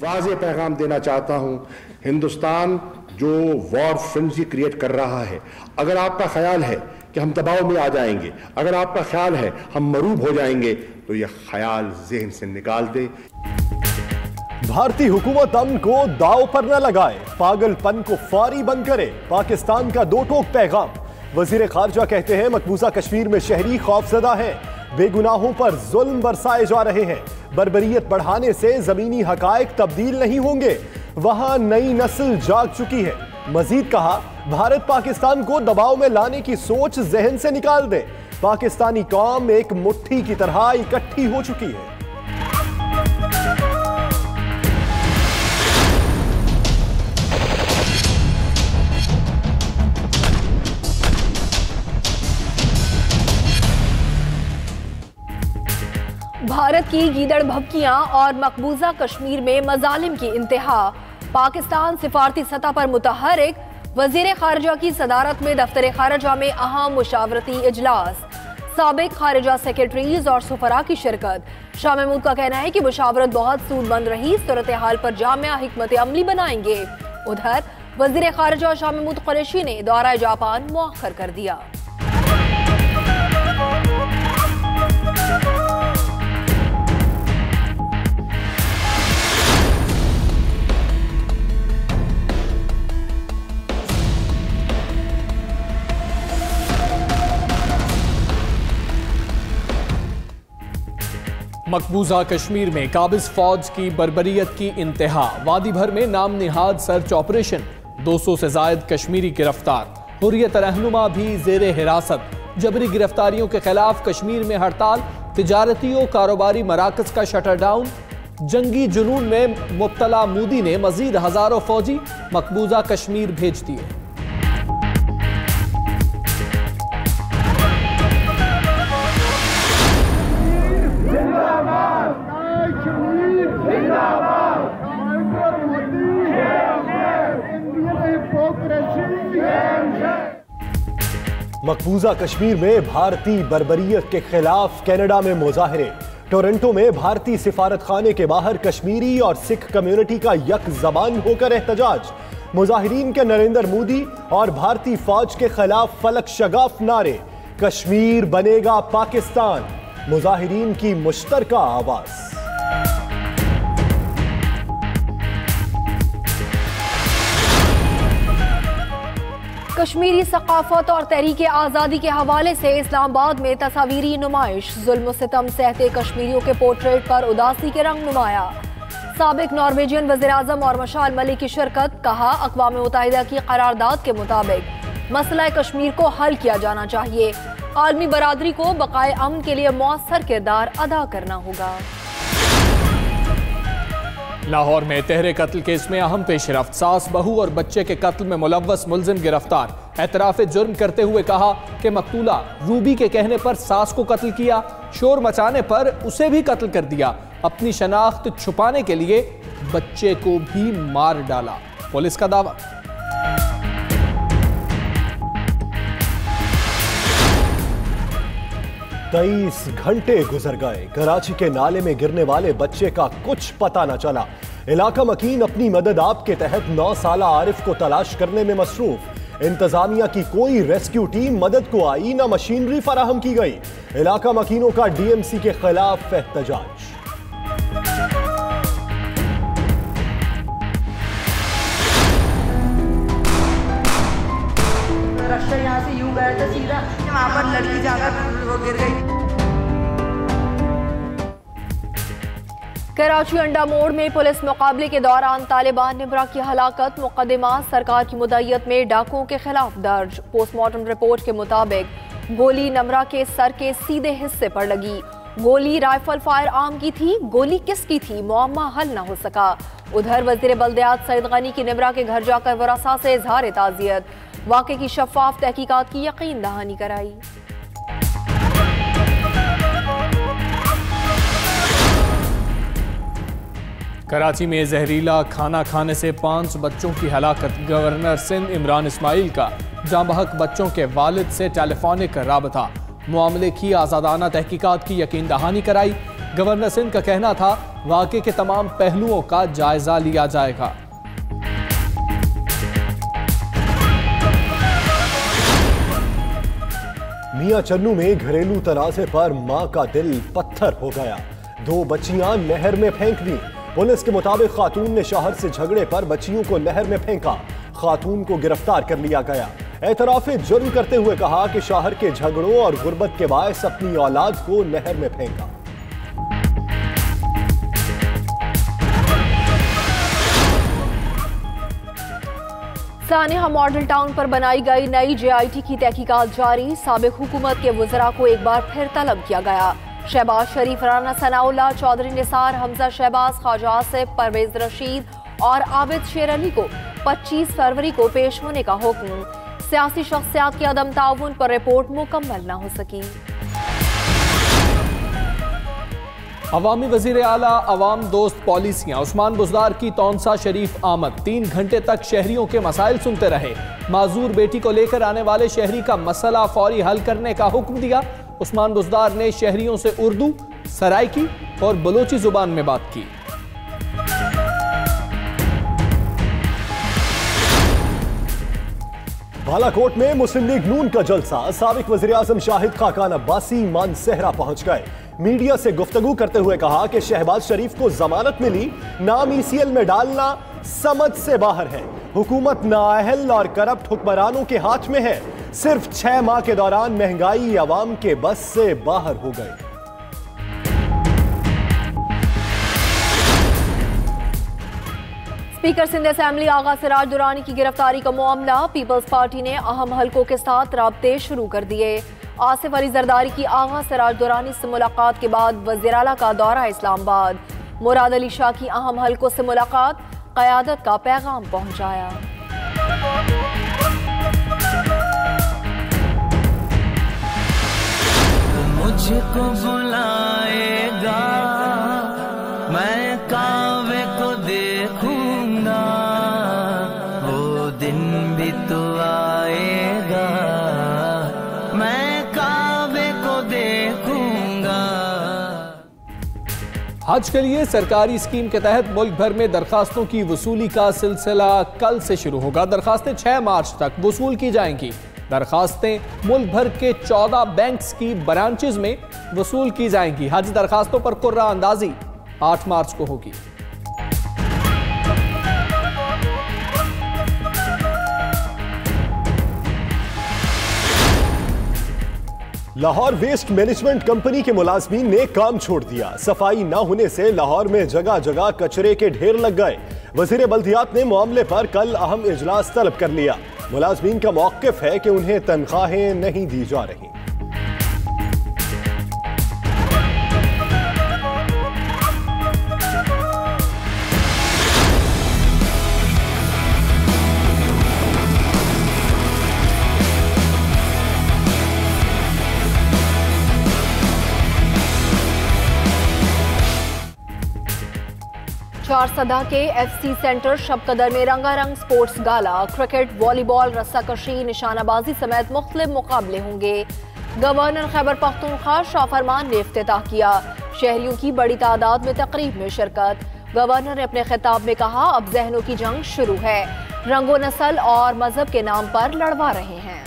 वाज़ेह पैगाम देना चाहता हूं, हिंदुस्तान जो वॉर फ्रेंजी क्रिएट कर रहा है, अगर आपका ख्याल है कि हम दबाव में आ जाएंगे, अगर आपका ख्याल है हम मरूब हो जाएंगे, तो यह ख्याल ज़हन से निकाल दे। भारतीय हुकूमत अमन को दाव पर न लगाए, पागलपन को फौरी बंद करे, पाकिस्तान का दो टोक पैगाम। वजीर खारजा कहते हैं मकबूजा कश्मीर में शहरी खौफजदा है, बेगुनाहों पर जुल्म बरसाए जा रहे हैं, बर्बरियत बढ़ाने से जमीनी हकायक तब्दील नहीं होंगे, वहां नई नस्ल जाग चुकी है। मजीद कहा, भारत पाकिस्तान को दबाव में लाने की सोच जहन से निकाल दे, पाकिस्तानी कौम एक मुट्ठी की तरह इकट्ठी हो चुकी है। भारत की गीदड़ भभकियां और मकबूजा कश्मीर में मजालिम की इंतहा, पाकिस्तान सिफारती सतह पर मुतहरिक, वजीर खारजा की सदारत में दफ्तर खारजा में अहम मुशावरती इजलास, साबिक खारजा सेक्रेटरीज और सुफरा की शिरकत। शाह महमूद का कहना है कि मुशावरत बहुत सूदमंद रही, सूरत हाल पर जामिया हिकमत अमली बनाएंगे। उधर वजीर खारजा शाह महमूद कुरैशी ने दौरा जापान मुअख्खर कर दिया। मकबूजा कश्मीर में काबिज फौज की बर्बरियत की इंतहा, वादी भर में नाम निहाद सर्च ऑपरेशन, 200 से जायद कश्मीरी गिरफ्तार, हुर्रियत रहनुमा भी जेरे हिरासत, जबरी गिरफ्तारियों के खिलाफ कश्मीर में हड़ताल, तिजारती और कारोबारी मराकज का शटर डाउन, जंगी जुनून में मुब्तला मोदी ने मजीद हजारों फौजी मकबूजा कश्मीर भेज दिए। मकबूजा कश्मीर में भारतीय बर्बरियत के खिलाफ कनाडा में मुजाहरे, टोरंटो में भारतीय सिफारत खाने के बाहर कश्मीरी और सिख कम्युनिटी का यक जबान होकर एहतजाज, मुजाहिरीन के नरेंद्र मोदी और भारतीय फौज के खिलाफ फलक शगाफ नारे, कश्मीर बनेगा पाकिस्तान, मुजाहिरीन की मुश्तरका आवाज। कश्मीरी सकाफत और तहरीक आज़ादी के हवाले से इस्लामाबाद में तस्वीरी नुमाइश, जुल्म सितम सहते कश्मीरियों के पोर्ट्रेट पर उदासी के रंग नुमाया, साबिक नॉर्वेजियन वज़ीर आज़म और मशाल मलिक की शिरकत। कहा, अक़वाम मुत्तहिदा की करारदाद के मुताबिक मसला कश्मीर को हल किया जाना चाहिए, आलमी बरादरी को बकाए अमन के लिए मौसर किरदार अदा करना होगा। लाहौर में तहरे कत्ल केस में अहम पेशरफ्त, सास बहू और बच्चे के कत्ल में मुलव्वस मुलजिम गिरफ्तार, एतराफ़ जुर्म करते हुए कहा कि मकतूला रूबी के कहने पर सास को कत्ल किया, शोर मचाने पर उसे भी कत्ल कर दिया, अपनी शनाख्त छुपाने के लिए बच्चे को भी मार डाला, पुलिस का दावा। तेईस घंटे गुजर गए, कराची के नाले में गिरने वाले बच्चे का कुछ पता न चला। इलाका मकीन अपनी मदद आप के तहत 9 साला आरिफ को तलाश करने में मसरूफ, इंतजामिया की कोई रेस्क्यू टीम मदद को आई, न मशीनरी फराहम की गई। इलाका मकीनों का डीएमसी के खिलाफ एहतजाज। रास्ता यहाँ से यूं गया था सीधा, वहाँ पर लड़की जाकर वो गिर गई। कराची अंडा मोड़ में पुलिस मुकाबले के दौरान तालिबान निमरा की हलाकत, मुकदमा सरकार की मुद्दत में डाकुओं के खिलाफ दर्ज। पोस्टमार्टम रिपोर्ट के मुताबिक गोली नमरा के सर के सीधे हिस्से पर लगी, गोली राइफल फायर आर्म की थी, गोली किसकी थी मुअम्मा हल न हो सका। उधर वजीर बल्दियात सईद गनी की निमरा के घर जाकर वरासा से इजहार ताज़ियत, वाक़े की शफाफ तहकीकात की यकीन दहानी कराई। कराची में जहरीला खाना खाने से 5 बच्चों की हलाकत, गवर्नर सिंध इमरान इस्माइल का जांबहक बच्चों के वालिद से टेलीफोनिक राबता, मामले की आज़ादाना तहकीकात की यकीन दहानी कराई। गवर्नर सिंध का कहना था वाकये के तमाम पहलुओं का जायजा लिया जाएगा। मियां चन्नू में घरेलू तनाजे पर मां का दिल पत्थर हो गया। 2 बच्चियां नहर में फेंक दी। पुलिस के मुताबिक खातून ने शौहर से झगड़े पर बच्चियों को नहर में फेंका। खातून को गिरफ्तार कर लिया गया। एतराफे जुर्म करते हुए कहा कि शौहर के झगड़ों और गुर्बत के बायस अपनी औलाद को नहर में फेंका। सानिया मॉडल टाउन पर बनाई गई नई JIT की तहकीकात जारी। साबिक हुकूमत के वज़रा को एक बार फिर तलब किया गया। शहबाज शरीफ, राना सनाउल्लाह, चौधरी निसार, हमजा शहबाज, ख्वाजा आसिफ, परवेज रशीद और आबिद शेर अली को 25 फरवरी को पेश होने का हुक्म। सियासी शख्सियात के अदम ताउन पर रिपोर्ट मुकम्मल न हो सकी। अवामी वजीर आला अवाम दोस्त पॉलिसियां। उस्मान बुज़दार की तौंसा शरीफ आमद। 3 घंटे तक शहरियों के मसाइल सुनते रहे। माजूर बेटी को लेकर आने वाले शहरी का मसला फौरी हल करने का हुक्म दिया। उस्मान बुज़दार ने शहरियों से उर्दू, सराइकी और बलोची जुबान में बात की। बालाकोट में मुस्लिम लीग नून का जलसा। साबिक वज़ीर आज़म शाहिद खाकान अब्बासी मानसेहरा पहुंच गए। मीडिया से गुफ्तगू करते हुए कहा कि शहबाज शरीफ को जमानत मिली, नाम ECL में डालना समझ से बाहर है। हुकूमत नाअहल और करप्ट हुक्मरानों के हाथ में है। सिर्फ 6 माह के दौरान महंगाई अवाम के बस से बाहर हो गई। स्पीकर सिंध असेंबली आगा सिराज दुरानी की गिरफ्तारी का मामला। पीपल्स पार्टी ने अहम हलकों के साथ राब्ते शुरू कर दिए। आसिफ अली जरदारी की आगा सिराज दुरानी से मुलाकात के बाद वज़ीर आला का दौरा इस्लामाबाद। मुराद अली शाह की अहम हलकों से मुलाकात, क़यादत का पैगाम पहुंचाया। मुझको बुलाएगा, मैं कावे को देखूंगा, वो दिन भी तो आएगा, मैं कावे को देखूंगा। हज के लिए सरकारी स्कीम के तहत मुल्क भर में दरखास्तों की वसूली का सिलसिला कल से शुरू होगा। दरखास्तें 6 मार्च तक वसूल की जाएंगी। दरखास्तें मुल्क भर के 14 बैंक्स की ब्रांचेज में वसूल की जाएंगी। हज दरखास्तों पर कुर्रा अंदाजी 8 मार्च को होगी। लाहौर वेस्ट मैनेजमेंट कंपनी के मुलाजमीन ने काम छोड़ दिया। सफाई न होने से लाहौर में जगह जगह कचरे के ढेर लग गए। वजीर बल्दियात ने मामले पर कल अहम इजलास तलब कर लिया। मुलाजमीन का मौक़िफ़ है कि उन्हें तनख्वाहें नहीं दी जा रही। चारसदा के FC सेंटर शबकदर में रंगारंग स्पोर्ट्स गाला, क्रिकेट, वॉलीबॉल, रस्साकशी, निशानाबाजी समेत मुख्तलिफ मुकाबले होंगे। गवर्नर खैबर पख्तूनख्वा शाह फरमान ने इफ्तिताह किया। शहरियों की बड़ी तादाद में तकरीब में शिरकत। गवर्नर ने अपने खिताब में कहा, अब जहनों की जंग शुरू है, रंगो नस्ल और मजहब के नाम पर लड़वा रहे हैं।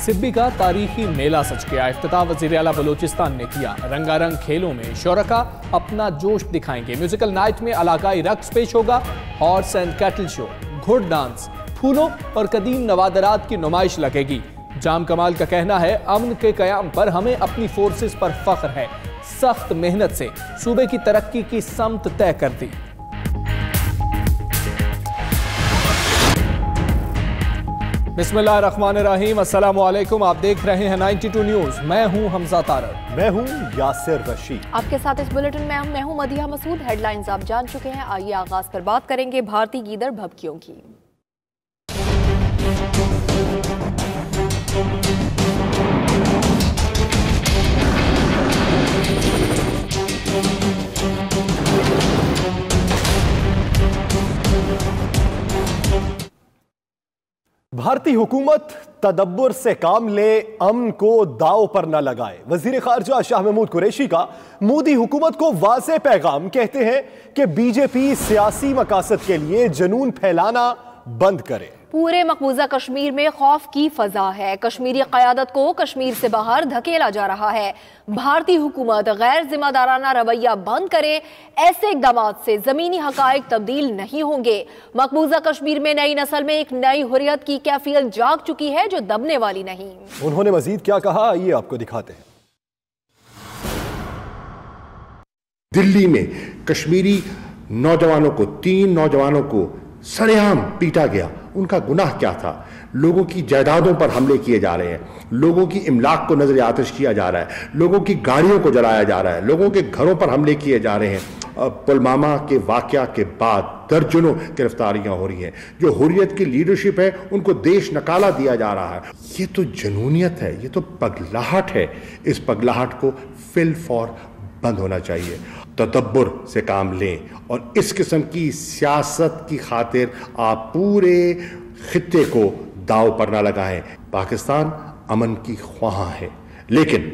सिब्बी का तारीखी मेला सज गया। इफ्तिताह वज़ीर आला बलूचिस्तान ने किया। रंगारंग खेलों में शोरका अपना जोश दिखाएंगे। म्यूजिकल नाइट में इलाकाई रक्स पेश होगा। हॉर्स एंड कैटल शो, घुड़ डांस, फूलों और कदीम नवादरात की नुमाइश लगेगी। जाम कमाल का कहना है, अमन के कयाम पर हमें अपनी फोर्सेस पर फख्र है। सख्त मेहनत से सूबे की तरक्की की समत तय कर दी। बिस्मिल्लाहिर्रहमानिर्रहीम, अस्सलाम वालेकुम। आप देख रहे हैं 92 न्यूज़। मैं हूं हमजा तारड़। मैं हूं यासिर रशीद। आपके साथ इस बुलेटिन में मैं हूं मदिहा मसूद। हेडलाइंस आप जान चुके हैं। आइए आगाज पर बात करेंगे भारतीय गीदड़ भभकियों की। भारतीय हुकूमत तदब्बुर से काम ले, अमन को दाव पर न लगाए। वजीर खारजा शाह महमूद कुरैशी का मोदी हुकूमत को वाज़ेह पैगाम, कहते हैं कि बीजेपी सियासी मकासद के लिए जुनून फैलाना बंद करे। पूरे मकबूजा कश्मीर में खौफ की फजा है। कश्मीरी क़यादत को कश्मीर से बाहर धकेला जा रहा है। भारतीय हुकूमत गैर जिम्मेदाराना रवैया बंद करे, ऐसे इक़दाम से ज़मीनी हक़ाइक़ तब्दील नहीं होंगे। मकबूजा कश्मीर में नई नस्ल में एक नई हुर्रियत की कैफियत जाग चुकी है जो दबने वाली नहीं। उन्होंने मजीद क्या कहा, आइए आपको दिखाते हैं। दिल्ली में कश्मीरी नौजवानों को, 3 नौजवानों को सरेआम पीटा गया। उनका गुनाह क्या था? लोगों की जायदादों पर हमले किए जा रहे हैं, लोगों की इमलाक को नजर आतिश किया जा रहा है, लोगों की गाड़ियों को जलाया जा रहा है, लोगों के घरों पर हमले किए जा रहे हैं। पुलवामा के वाकया के बाद दर्जनों गिरफ्तारियां हो रही हैं। जो हुर्रियत की लीडरशिप है उनको देश नकाला दिया जा रहा है। ये तो जनूनियत है, ये तो पगलाहट है। इस पगलाहट को फिल फॉर बंद होना चाहिए। तदब्बुर से काम लें और इस किस्म की सियासत की खातिर आप पूरे खित्ते को दाव पर ना लगाएं। पाकिस्तान अमन की ख्वाह है, लेकिन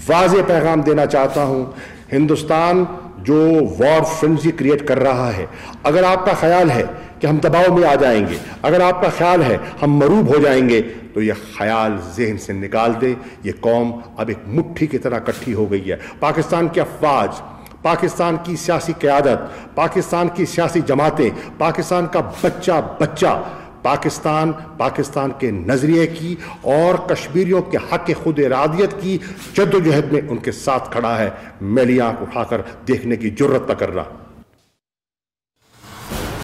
वाज़ेह पैगाम देना चाहता हूं, हिंदुस्तान जो वॉर फ्रेंजी क्रिएट कर रहा है, अगर आपका ख्याल है कि हम दबाव में आ जाएंगे, अगर आपका ख्याल है हम मरूब हो जाएंगे, तो यह ख्याल जहन से निकाल दे। ये कौम अब एक मुट्ठी की तरह इकट्ठी हो गई है। पाकिस्तान की अफवाज, पाकिस्तान की सियासी क़यादत, पाकिस्तान की सियासी जमातें, पाकिस्तान का बच्चा बच्चा पाकिस्तान के नजरिए की और कश्मीरियों के हक खुद इरादियत की जद्दोजहद में उनके साथ खड़ा है। मैली आंख उठाकर देखने की जुर्रत न कर रहा।